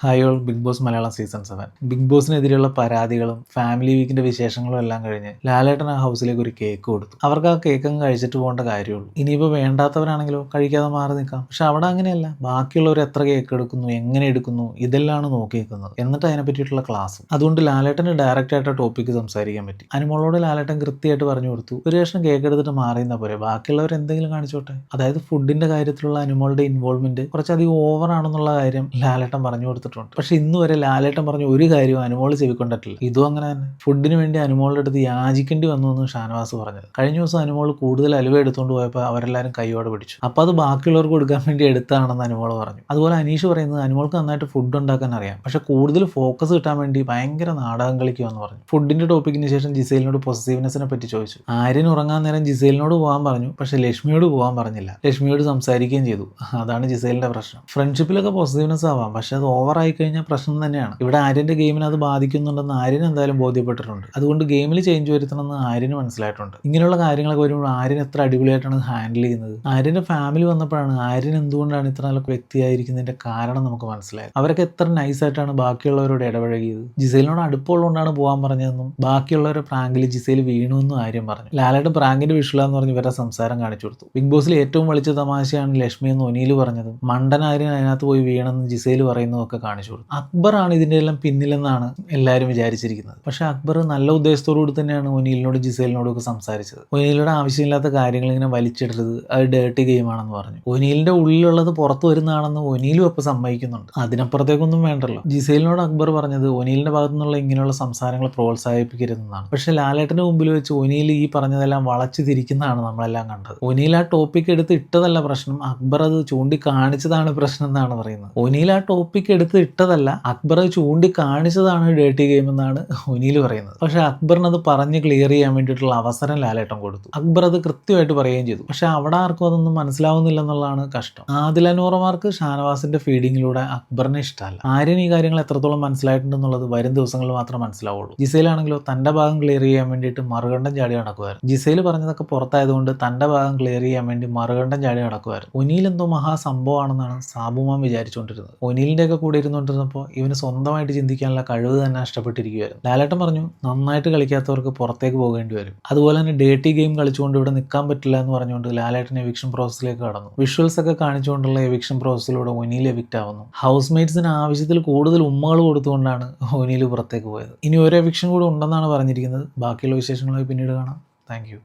Hi all, big boss Malayalam season 7. Big ബോസിനെതിരെയുള്ള പരാതികളും family വീക്കിന്റെ വിശേഷങ്ങളും എല്ലാം കഴിഞ്ഞ് ലാലേട്ടൻ ആ ഹൗസിലേക്ക് ഒരു കേക്ക് കൊടുത്തു. അവർക്ക് ആ കേക്ക് അങ്ങ് കഴിച്ചിട്ട് പോകേണ്ട കാര്യമുള്ളൂ. ഇനിയിപ്പോൾ വേണ്ടാത്തവരാണെങ്കിലോ കഴിക്കാതെ മാറി നിൽക്കാം. പക്ഷെ അവിടെ അങ്ങനെയല്ല. ബാക്കിയുള്ളവർ എത്ര കേക്ക് എടുക്കുന്നു, എങ്ങനെ എടുക്കുന്നു, ഇതെല്ലാം നോക്കി നിൽക്കുന്നത്. എന്നിട്ട് അതിനെ പറ്റിയിട്ടുള്ള ക്ലാസ്സും. അതുകൊണ്ട് ലാലേട്ടന് ഡയറക്റ്റ് ആയിട്ട് ടോപ്പിക്ക് സംസാരിക്കാൻ പറ്റി. അനുമോളോട് ലാലേട്ടൻ കൃത്യമായിട്ട് പറഞ്ഞു കൊടുത്തു, ഒരു കഷ്ണം കേക്ക് എടുത്തിട്ട് മാറിയെന്ന പോലെ ബാക്കിയുള്ളവർ എന്തെങ്കിലും കാണിച്ചോട്ടെ. അതായത് ഫുഡിന്റെ കാര്യത്തിലുള്ള അനുമോളുടെ ഇൻവോൾവ്മെന്റ് കുറച്ചധികം ഓവർ ആണെന്നുള്ള കാര്യം ലാലേട്ടൻ പറഞ്ഞു കൊടുത്തിട്ടുണ്ട്. പക്ഷെ ഇന്ന് വരെ ലാലേട്ടൻ പറഞ്ഞ ഒരു കാര്യവും അനുമോള് ചെവിക്കൊണ്ടിട്ടില്ല. ഇതും അങ്ങനെ തന്നെ. ഫുഡിന് വേണ്ടി അനുമോളുടെ അടുത്ത് യാചിക്കേണ്ടി വന്നു എന്ന് ഷാനവാസ് പറഞ്ഞത്. കഴിഞ്ഞ ദിവസം അനുമോൾ കൂടുതൽ അലുവ എടുത്തുകൊണ്ട് പോയപ്പോൾ അവരെല്ലാവരും കൈയോടെ പിടിച്ചു. അപ്പോൾ അത് ബാക്കിയുള്ളവർക്ക് കൊടുക്കാൻ വേണ്ടി എടുത്താണെന്ന് അനുമോള് പറഞ്ഞു. അതുപോലെ അനീഷ് പറയുന്നത് അനുമോൾക്ക് നന്നായിട്ട് ഫുഡ് ഉണ്ടാക്കാൻ അറിയാം, പക്ഷെ കൂടുതൽ ഫോക്കസ് കിട്ടാൻ വേണ്ടി ഭയങ്കര നാടകം കളിക്കുമെന്ന് പറഞ്ഞു. ഫുഡിന്റെ ടോപ്പിക്കിന് ശേഷം ജിസേലിനോട് പൊസസീവ്നെസ്സിനെ പറ്റി ചോദിച്ചു. ആര്യൻ ഉറങ്ങാൻ നേരം ജിസേലിനോട് പോകാൻ പറഞ്ഞു, പക്ഷെ ലക്ഷ്മിയോട് പോകാൻ പറഞ്ഞില്ല. ലക്ഷ്മിയോട് സംസാരിക്കുകയും ചെയ്തു. അതാണ് ജിസേലിന്റെ പ്രശ്നം. ഫ്രണ്ട്ഷിപ്പിലൊക്കെ പൊസസീവ്നെസ് ആവാം, പക്ഷെ അത് ഓവറായി കഴിഞ്ഞാൽ പ്രശ്നം തന്നെയാണ്. ഇവിടെ ആര്യന്റെ ഗെയിമിനെ അത് ബാധിക്കുന്നുണ്ടെന്ന് ആര്യൻ എന്തായാലും ബോധ്യപ്പെട്ടിട്ടുണ്ട്. അതുകൊണ്ട് ഗെയിമിൽ ചേഞ്ച് വരുത്തണമെന്ന് ആര്യന് മനസ്സിലായിട്ടുണ്ട്. ഇങ്ങനെയുള്ള കാര്യങ്ങളൊക്കെ വരുമ്പോൾ ആര്യൻ എത്ര അടിപൊളിയായിട്ടാണ് ഹാൻഡിൽ ചെയ്യുന്നത്. ആര്യന്റെ ഫാമിലി വന്നപ്പോഴാണ് ആര്യൻ എന്തുകൊണ്ടാണ് ഇത്ര നല്ല വ്യക്തിയായിരിക്കുന്നതിന്റെ കാരണം നമുക്ക് മനസ്സിലായത്. അവരൊക്കെ എത്ര നൈസായിട്ടാണ് ബാക്കിയുള്ളവരോട് ഇടപഴകിയത്. ജിസേലിനോട് അടുപ്പമുള്ളതുകൊണ്ടാണ് പോകാൻ പറഞ്ഞതെന്നും ബാക്കിയുള്ളവരുടെ പ്രാങ്കിൽ ജിസേൽ വീണുവെന്നും ആര്യൻ പറഞ്ഞു. ലാലേട്ടൻ പ്രാങ്കിന്റെ വിഷുലാന്ന് പറഞ്ഞ് ഇവരുടെ സംസാരം കാണിച്ചു കൊടുത്തു. ബിഗ് ബോസിൽ ഏറ്റവും വലിച്ച തമാശയാണ് ലക്ഷ്മി എന്ന് ഒനിയിൽ പറഞ്ഞതും മണ്ടൻ ആര്യൻ അതിനകത്ത് പോയി വീണെന്ന് ജിസേൽ പറയുന്നതൊക്കെ കാണിച്ചു കൊടുത്തു. അക്ബറാണ് ഇതിന്റെ എല്ലാം പിന്നിലെന്നാണ് എല്ലാവരും വിചാരിച്ചിരിക്കുന്നത്. പക്ഷെ അക്ബർ നല്ല ഉദ്ദേശത്തോടുകൂടി തന്നെയാണ് ഒനീലിനോട് ജിസേലിനോടും ഒക്കെ സംസാരിച്ചത്. ഒനീലിനോട് ആവശ്യമില്ലാത്ത കാര്യങ്ങൾ ഇങ്ങനെ വലിച്ചിടരുത്, അത് ഡേർട്ടി ഗെയിമാണെന്ന് പറഞ്ഞു. ഒനീലിന്റെ ഉള്ളിലുള്ളത് പുറത്തു വരുന്നതാണെന്ന് ഒനീലും ഇപ്പൊ സമ്മതിക്കുന്നുണ്ട്. അതിനപ്പുറത്തേക്കൊന്നും വേണ്ടല്ലോ. ജിസേലിനോട് അക്ബർ പറഞ്ഞത് ഒനീലിന്റെ ഭാഗത്തു നിന്നുള്ള ഇങ്ങനെയുള്ള സംസാരങ്ങൾ പ്രോത്സാഹിപ്പിക്കരുതെന്നാണ്. പക്ഷെ ലാലേട്ടന്റെ മുമ്പിൽ വെച്ച് ഒനീൽ ഈ പറഞ്ഞതെല്ലാം വളച്ചു തിരിക്കുന്നതാണ് നമ്മളെല്ലാം കണ്ടത്. ഒനീൽ ആ ടോപ്പിക് എടുത്ത് ഇട്ടതല്ല പ്രശ്നം, അക്ബർ അത് ചൂണ്ടിക്കാണിച്ചതാണ് പ്രശ്നം എന്നാണ് പറയുന്നത്. ഒനീൽ ആ ടോപ്പിക് എടുത്ത് ഇട്ടതല്ല, അക്ബർ ചൂണ്ടിക്കാണിച്ചതാണ് ഡേർട്ടി ഗെയിം എന്നാണ് ഒനീൽ പറയുന്നത്. പക്ഷെ അക്ബറിന് അത് പറഞ്ഞ് ക്ലിയർ ചെയ്യാൻ വേണ്ടിയിട്ടുള്ള അവസരം ലാലേട്ടൻ കൊടുത്തു. അക്ബർ അത് കൃത്യമായിട്ട് പറയുകയും ചെയ്തു. പക്ഷെ അവിടെ ആർക്കും അതൊന്നും മനസ്സിലാവുന്നില്ല എന്നുള്ളതാണ് കഷ്ടം. ആദിലനൂറമാർക്ക് ഷാനവാസിന്റെ ഫീഡിങ്ങിലൂടെ അക്ബറിനെ ഇഷ്ടമല്ല. ആര്യൻ ഈ കാര്യങ്ങൾ എത്രത്തോളം മനസ്സിലായിട്ടുണ്ടെന്നുള്ളത് വരും ദിവസങ്ങളിൽ മാത്രം മനസ്സിലാവുള്ളൂ. ജിസേലാണെങ്കിലോ തന്റെ ഭാഗം ക്ലിയർ ചെയ്യാൻ വേണ്ടിയിട്ട് മറുകണ്ഠം ചാടി നടക്കുമായിരുന്നു. ജിസേൽ പറഞ്ഞതൊക്കെ പുറത്തായതുകൊണ്ട് തന്റെ ഭാഗം ക്ലിയർ ചെയ്യാൻ വേണ്ടി മറുകണ്ഠം ചാടി നടക്കുമായിരുന്നു. ഒനീൽ എന്തോ മഹാസംഭവമാണെന്നാണ് സാബുമാൻ വിചാരിച്ചുകൊണ്ടിരുന്നത്. ഒനീലിന്റെ ഒക്കെ കൂടെ ഇരുന്നുകൊണ്ടിരുന്നപ്പോൾ ഇവന് സ്വന്തമായിട്ട് ചിന്തിക്കാനുള്ള കഴിവ് തന്നെ നഷ്ടപ്പെട്ടിരിക്കുകയായിരുന്നു. ലാലേട്ടൻ പറഞ്ഞു, നന്നായിട്ട് കളിക്കാത്തവർക്ക് പുറത്തേക്ക് പോകേണ്ടി വരും. അതുപോലെ തന്നെ ഡേർട്ടി ഗെയിം കളിച്ചുകൊണ്ട് ഇവിടെ നിൽക്കാൻ പറ്റില്ല എന്ന് പറഞ്ഞുകൊണ്ട് ലാലേട്ടൻ എവിക്ഷൻ പ്രോസസ്സിലേക്ക് കടന്നു. വിഷ്വൽസ് ഒക്കെ കാണിച്ചുകൊണ്ടുള്ള എവിക്ഷൻ പ്രോസസ്സിലൂടെ ഒനീൽ എവിക്റ്റ് ആവുന്നു. ഹൗസ് മേറ്റ്സിന് ആവശ്യത്തിൽ കൂടുതൽ ഉമ്മകൾ കൊടുത്തുകൊണ്ടാണ് ഒനീൽ പുറത്തേക്ക് പോയത്. ഇനി ഒരു എവിക്ഷൻ കൂടെ ഉണ്ടെന്നാണ് പറഞ്ഞിരിക്കുന്നത്. ബാക്കിയുള്ള വിശേഷങ്ങളായി പിന്നീട് കാണാം. താങ്ക്